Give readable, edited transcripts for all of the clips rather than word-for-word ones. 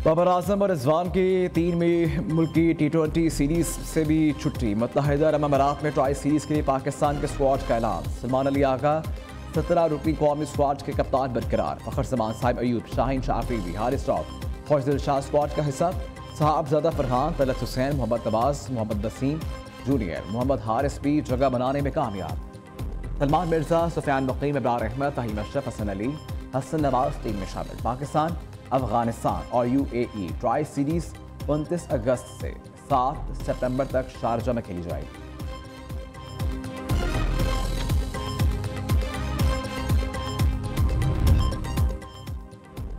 बाबर आजम और रिजवान की 3 में मुल्की T20 सीरीज से भी छुट्टी। मुत्तहिदा अरब अमारात में ट्राई सीरीज के लिए पाकिस्तान के स्क्वाड का ऐलान। सलमान अली आगा 17 रुकनी कौमी स्क्वाड के कप्तान बरकरार। फखर जमान, साहिब अयूब, शाहीन शाह अफरीदी, हारिस रऊफ, फौजल शाह स्क्वाड का हिस्सा। साहबजादा फरहान, तलत हुसैन, मोहम्मद तबास, मोहम्मद नसीम जूनियर, मोहम्मद हारिस भी जगह बनाने में कामयाब। सलमान मिर्जा, सुफियान मुकीम, इब्रार अहमद, तहीम अशरफ, हसन अली, हसन नवाज टीम में शामिल। पाकिस्तान, अफगानिस्तान और UAE ट्राई सीरीज 29 अगस्त से 7 सितंबर तक शारजा में खेली जाएगी।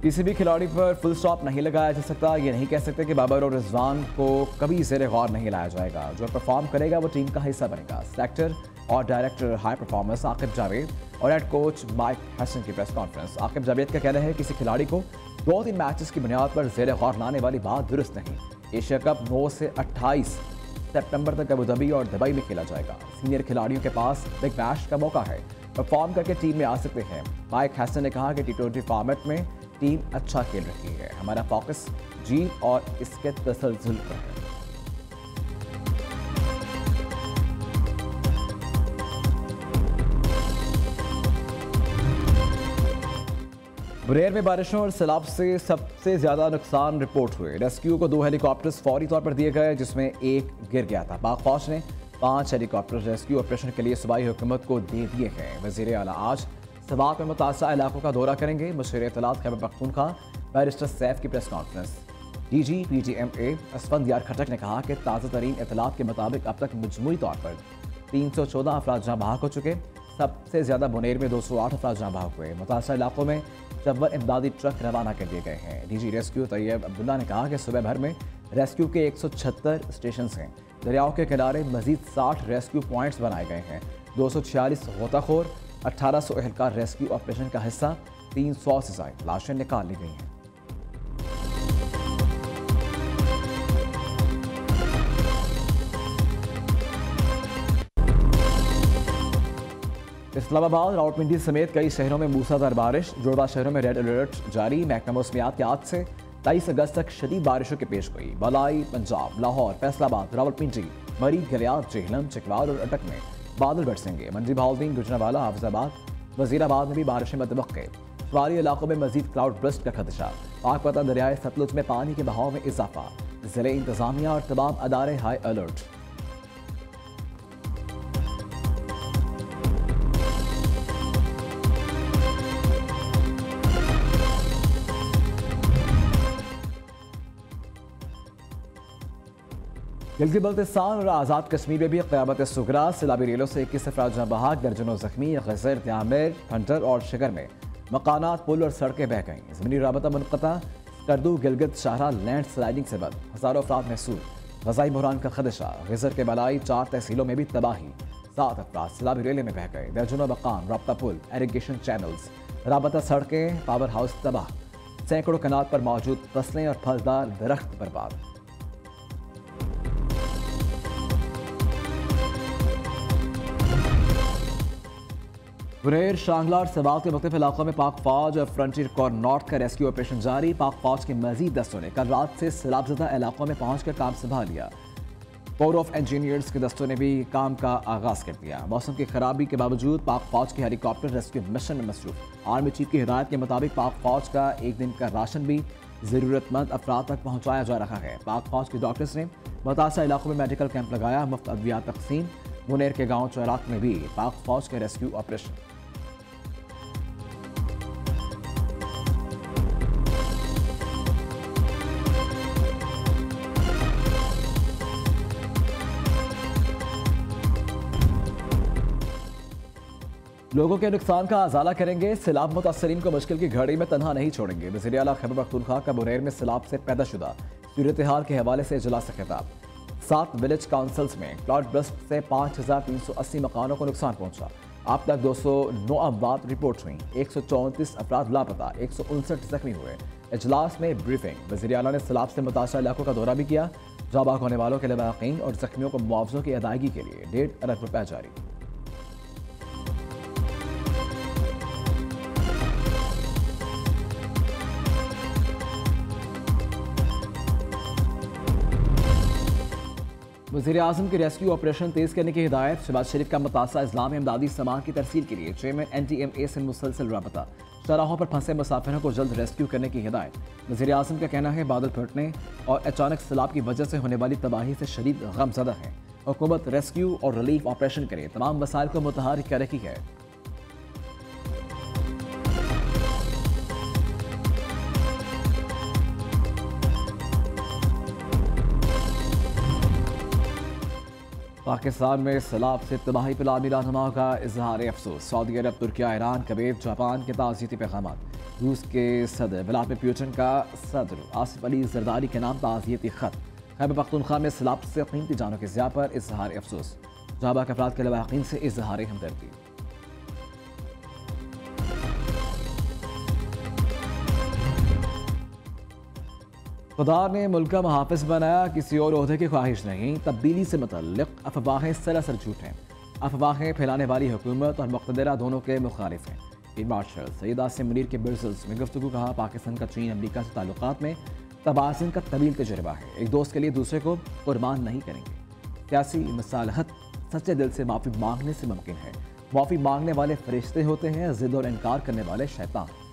किसी भी खिलाड़ी पर फुल स्टॉप नहीं लगाया जा सकता। ये नहीं कह सकते कि बाबर और रिजवान को कभी ज़ेरे गौर नहीं लाया जाएगा। जो परफॉर्म करेगा वो टीम का हिस्सा बनेगा। सेलेक्टर और director high performance Aqib Javed और हेड कोच माइक हसन की प्रेस कॉन्फ्रेंस। आकिब जावेद का कहना है किसी खिलाड़ी को 2-3 मैचेस की बुनियाद पर ज़ेरे गौर लाने वाली बात दुरुस्त नहीं। एशिया कप 9 से 28 सितंबर तक अबू धाबी और दुबई में खेला जाएगा। सीनियर खिलाड़ियों के पास बिग मैच का मौका है, परफॉर्म करके टीम में आ सकते हैं। माइक हसन ने कहा कि T20 फॉर्मेट में टीम अच्छा खेल रही है। हमारा फोकस जीत और इसके तसलसल पर है। बुरेर में बारिशों और सैलाब से सबसे ज्यादा नुकसान रिपोर्ट हुए। रेस्क्यू को 2 हेलीकॉप्टर्स फौरी तौर पर दिए गए, जिसमें एक गिर गया था। पाक फौज ने 5 हेलीकॉप्टर रेस्क्यू ऑपरेशन के लिए सूबाई हुकूमत को दे दिए हैं। वज़ीर आला आज सवात में मुतासरा इलाकों का दौरा करेंगे। मुशीर इत्तलात खैबर पख्तूनख्वा बैरिस्टर सैफ की press conference. DG PTMA Asfandyar Khattak ने कहा कि ताज़ा तरीन इत्तलात के मुताबिक अब तक मजमूई तौर पर 314 अफराद जहाँ बहाक हो चुके। सबसे ज़्यादा बुनेर में 208 अफराद जहाँ बहाक हुए। मुतासरा इलाकों में 54 इमदादी ट्रक रवाना कर दिए गए हैं। DG रेस्क्यू तैयब अब्दुल्ला ने कहा कि सूबे भर में रेस्क्यू के 176 स्टेशन हैं। दरियाओं के किनारे मजीद 60 रेस्क्यू पॉइंट्स बनाए गए हैं। 246 गोताखोर, 1800 एहलकार रेस्क्यू ऑपरेशन का हिस्सा। 300 से ज़ायद लाशें निकाल ली गई हैं। इस्लामाबाद, रावलपिंडी समेत कई शहरों में मूसलाधार बारिश। जुड़वा शहरों में रेड अलर्ट जारी। महकमा मौसमियात के आज से 23 अगस्त तक शदीद बारिशों की पेशगोई। बलाई, पंजाब, लाहौर, फैसलाबाद, रावलपिंडी, मरी, गलियात, जेहलम, चकवाल और अटक में बादल बरसेंगे। मंडी, बहाउद्दीन, गुजरांवाला, हाफिजाबाद, वजीराबाद में भी बारिशें मतवक्के। शुमारी इलाकों में मजीद क्लाउड बर्स्ट का खदशा। पाकपता दरियाए सतलुज में पानी के बहाव में इजाफा। जिले इंतजामिया और तमाम अदारे हाई अलर्ट। गिलगित बल्तिस्तान और आज़ाद कश्मीर में भी क़यामत सुगरा। सैलाबी रेलों से 21 अफराद जहाँ बहाक, दर्जनों जख्मी। गज़र, त्यामिर, फंटर और शिगर में मकानात, पुल और सड़कें बह गईं। ज़मीनी राबता मुनक़ता। करदू, गिलगित, शाहरा लैंड स्लाइडिंग से बद हज़ारों अफराद महसूस। ग़ज़ाई बहरान का खदशा। गज़र के बलाई 4 तहसीलों में भी तबाही। 7 अफराद सैलाबी रेले में बह गए। दर्जनों मकान, राबता पुल, इरिगेशन चैनल्स, राबता सड़कें, पावर हाउस तबाह। सैकड़ों कनात पर मौजूद फसलें और फलदार दरख्त बर्बाद। बुरेर, शांगला और सवाल के मुख्तलिफ इलाकों में पाक फौज और फ्रंटियर कोर नॉर्थ का रेस्क्यू ऑपरेशन जारी। पाक फौज के मजीद दस्तों ने कल रात से सैलाबज़दा इलाकों में पहुंचकर काम संभाल लिया। कोर ऑफ इंजीनियर्स के दस्तों ने भी काम का आगाज कर दिया। मौसम की खराबी के बावजूद पाक फौज के हेलीकॉप्टर रेस्क्यू मिशन में मसरूफ। आर्मी चीफ की हिदायत के मुताबिक पाक फौज का एक दिन का राशन भी ज़रूरतमंद अफराद तक पहुँचाया जा रहा है। पाक फौज के डॉक्टर्स ने मुतासरा इलाकों में मेडिकल कैंप लगाया। मुफ्त अद्वियात तकसीम। मुनेर के गाँव चौराक में भी पाक फौज के रेस्क्यू ऑपरेशन। लोगों के नुकसान का अजाला करेंगे। सैलाब मुतासरीन को मुश्किल की घड़ी में तनहा नहीं छोड़ेंगे। वज़ीर आला खैबर पख्तूनख्वा का बुरेर में सैलाब से पैदा शुदा सूरत हाल के हवाले से इजलास से खिताब। 7 विलेज काउंसिल्स में क्लाउड बर्स्ट से 5380 मकानों को नुकसान पहुंचा। अब तक 209 अमवात रिपोर्ट हुई। 134 अफराद लापता, 159 जख्मी हुए। इजलास में ब्रीफिंग। वज़ीर आला ने सैलाब से मुतासरा इलाकों का दौरा भी किया। जाबाक होने वालों के लवाकीन और जख्मियों को मुआवजों की अदायगी के लिए 1.5 अरब रुपये जारी। वज़ीर-ए-आज़म के रेस्क्यू ऑपरेशन तेज करने की हिदायत। शहबाज शरीफ का मुतासा इस्लाम में इमदादी सामान की तरसील के लिए चेयरमैन NTMA से मुसलसल राबता। चौराहों पर फंसे मुसाफिरों को जल्द रेस्क्यू करने की हिदायत। वज़ीर-ए-आज़म का कहना है बादल फटने और अचानक सैलाब की वजह से होने वाली तबाही से शदीद गमज़दा है। हुकूमत रेस्क्यू और रिलीफ ऑपरेशन करे तमाम वसाइल को मुतहर्रिक कर रही है। पाकिस्तान में सैलाब से तबाही पर आलमी रहनुमाओं का इजहार अफसोस। सऊदी अरब, तुर्किया, ईरान, कुवैत, जापान के ताज़ियती पैगाम। रूस के सदर व्लादिमीर पुतिन का सदर आसिफ अली जरदारी के नाम ताज़ियती ख़त। खैबर पख्तूनख्वा में सैलाब से कीमती जानों की ज़िया पर इजहार अफसोस। जाबाक अफराद के लवाहिकीन से इजहार हमदर्दी। खुदा ने मुल्क का मुहाफ़िज़ बनाया, किसी और ओहदे की ख्वाहिश नहीं। तब्दीली से मुतल्लिक़ अफवाहें सरासर झूठ हैं। अफवाहें फैलाने वाली हुकूमत और मुक़्तदरा दोनों के मुखालिफ हैं। फील्ड मार्शल सैयद आसिम मुनीर के ब्रसेल्स में गुफ्तगू। कहा पाकिस्तान का चीन अमरीका से ताल्लुकात में तबासिन का तवील तजुर्बा है। एक दोस्त के लिए दूसरे को कुर्बान नहीं करेंगे। सियासी मसालहत सच्चे दिल से माफ़ी मांगने से मुमकिन है। माफ़ी मांगने वाले फरिश्ते होते हैं, ज़िद और इनकार करने वाले शैतान।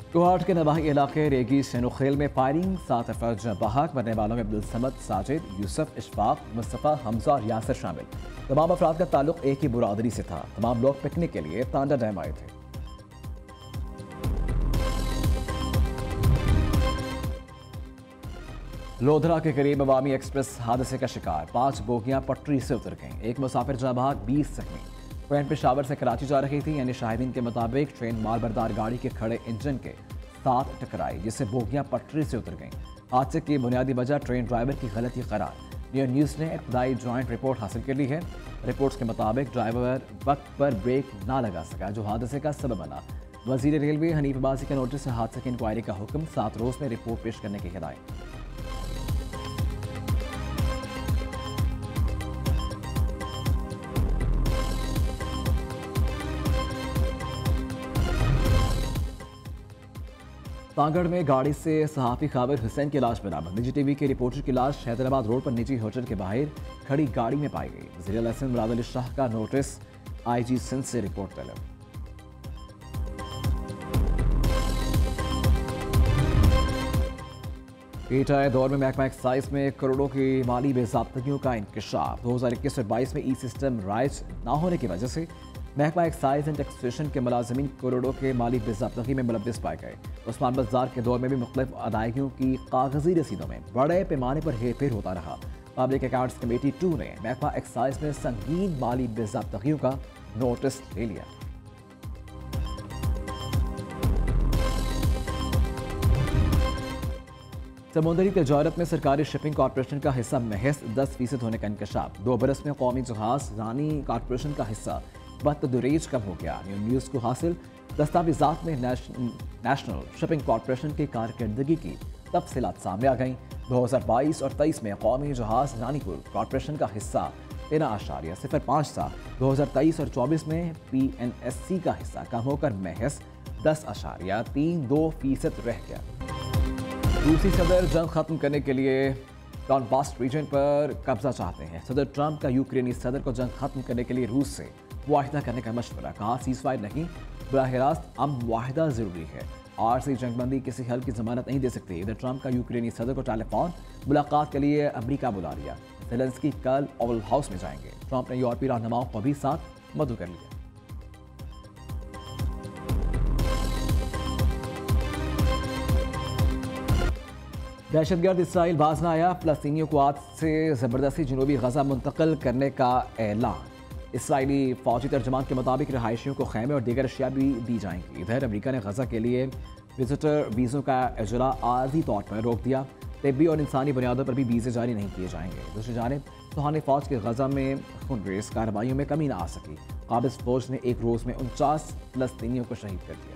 कोहाट के नवाही इलाके रेगी शनोखेल में फायरिंग, 7 अफराद बहाक। मरने वालों में अब्दुल समद, साजिद, यूसुफ, इशफाक, मुस्तफ़ा, हमजा और यासर शामिल। तमाम अफराद का ताल्लुक एक ही बुरादरी से था। तमाम लोग पिकनिक के लिए तांडा डैम आए थे। लोधरा के करीब अवामी एक्सप्रेस हादसे का शिकार, 5 बोगियां पटरी से उतर गईं। एक मुसाफिर जहां बहाक, 20 जख्मी। ट्रेन पेशावर से कराची जा रही थी, यानी शाहिदीन के मुताबिक ट्रेन मालबरदार गाड़ी के खड़े इंजन के साथ टकराई, जिससे बोगियां पटरी से उतर गईं। हादसे की बुनियादी वजह ट्रेन ड्राइवर की गलती करार। न्यूज़ ने इब्तदाई ज्वाइंट रिपोर्ट हासिल कर ली है। रिपोर्ट्स के मुताबिक ड्राइवर वक्त पर ब्रेक ना लगा सका, जो हादसे का सबब बना। वजीर रेलवे हनीफ अब्बासी के नोटिस से हादसे की इंक्वायरी का हुक्म, 7 रोज में रिपोर्ट पेश करने की हिदायत। तांगड़ में गाड़ी से सहाफ़ी खाबिर हुसैन की लाश बरामद। निजी टीवी के रिपोर्टर की लाश हैदराबाद रोड पर निजी होटल के बाहर खड़ी गाड़ी में पाई गई। वज़ीर आज़म मुराद अली शाह का नोटिस, IG सिंध से रिपोर्ट तलब। पेटाए दौर में महकमा एक्साइज में करोड़ों की माली बेज़ाब्तगियों का इंकशाफ। 2021 और 22 में सिस्टम राइज ना होने की वजह से महकमा एक्साइज एंड टैक्सेशन के मुलाजिमीन करोड़ों के माली बेज़ाब्तगी में मुलव्वस पाए गए। उस्मान बाजार के दौर में भी मुख्तलिफ अदायगियों की कागजी रसीदों में बड़े पैमाने पर हेरफेर होता रहा। पब्लिक अकाउंट्स कमेटी 2 ने महकमा एक्साइज में संगीन माली बेज़ाब्तगियों का नोटिस ले लिया। समुद्री तजारत में सरकारी शिपिंग कॉरपोरेशन का हिस्सा महज 10% होने का इंकशाफ। 2 बरस में कौमी जहाज रानी कॉरपोरेशन का हिस्सा बतदरीज कम हो गया। न्यूज़ को हासिल दस्तावेजात में नेशनल शिपिंग कॉरपोरेशन की कारकर्दगी की तफसीलात सामने आ गईं। 2022 और 23 में कौमी जहाज रानीपुर कॉरपोरेशन का हिस्सा 13.05 था। 2023 और 24 में PNSC का हिस्सा कम होकर महज 10.32% रह गया। रूसी सदर जंग खत्म करने के लिए डॉनबास रीजन पर कब्जा चाहते हैं। सदर ट्रंप का यूक्रेनी सदर को जंग खत्म करने के लिए रूस से मुआहिदा करने का मशवरा। कहा सीज़फायर नहीं, बराह रास्त अमन मुआहिदा ज़रूरी है। आरसी जंगबंदी किसी हल की जमानत नहीं दे सकती। इधर ट्रंप का यूक्रेनी सदर को टेलीफोन मुलाकात के लिए अमेरिका बुला लिया। ज़ेलेंस्की कल ओवल हाउस में जाएंगे। ट्रंप ने यूरोपीय रहनुमाओं को भी साथ मदऊ कर लिया। दहशतगर्द इसराइल बाज न आया। फ़लस्तीनियों को आज से ज़बरदस्ती जनूबी गजा मुंतकिल करने का ऐलान। इसराइली फौजी तर्जमान के मुताबिक रहायशियों को खैमे और दीगर अशिया भी दी जाएंगी। इधर अमेरिका ने गजा के लिए विजिटर वीज़ों का इजरा आर्जी तौर पर रोक दिया। तिब्बी और इंसानी बुनियादों पर भी वीज़े जारी नहीं किए जाएंगे। दूसरी जानिब सुहानी फ़ौज के गजा में खूनरेज़ कार्रवाइयों में कमी न आ सकी। काबिज़ फ़ौज ने एक रोज़ में 49 फ़लस्तीनियों को शहीद कर दिया।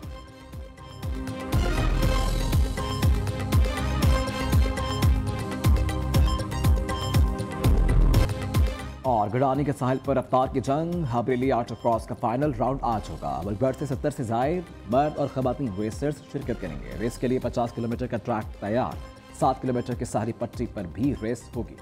और गिड़ानी के साहिल पर रफ्तार की जंग हबरेली आउटर क्रॉस का फाइनल राउंड आज होगा। मुल्क से 70 से जायद मर्द और खवातीन रेसर्स शिरकत करेंगे। रेस के लिए 50 किलोमीटर का ट्रैक तैयार, 7 किलोमीटर की सारी पट्टी पर भी रेस होगी।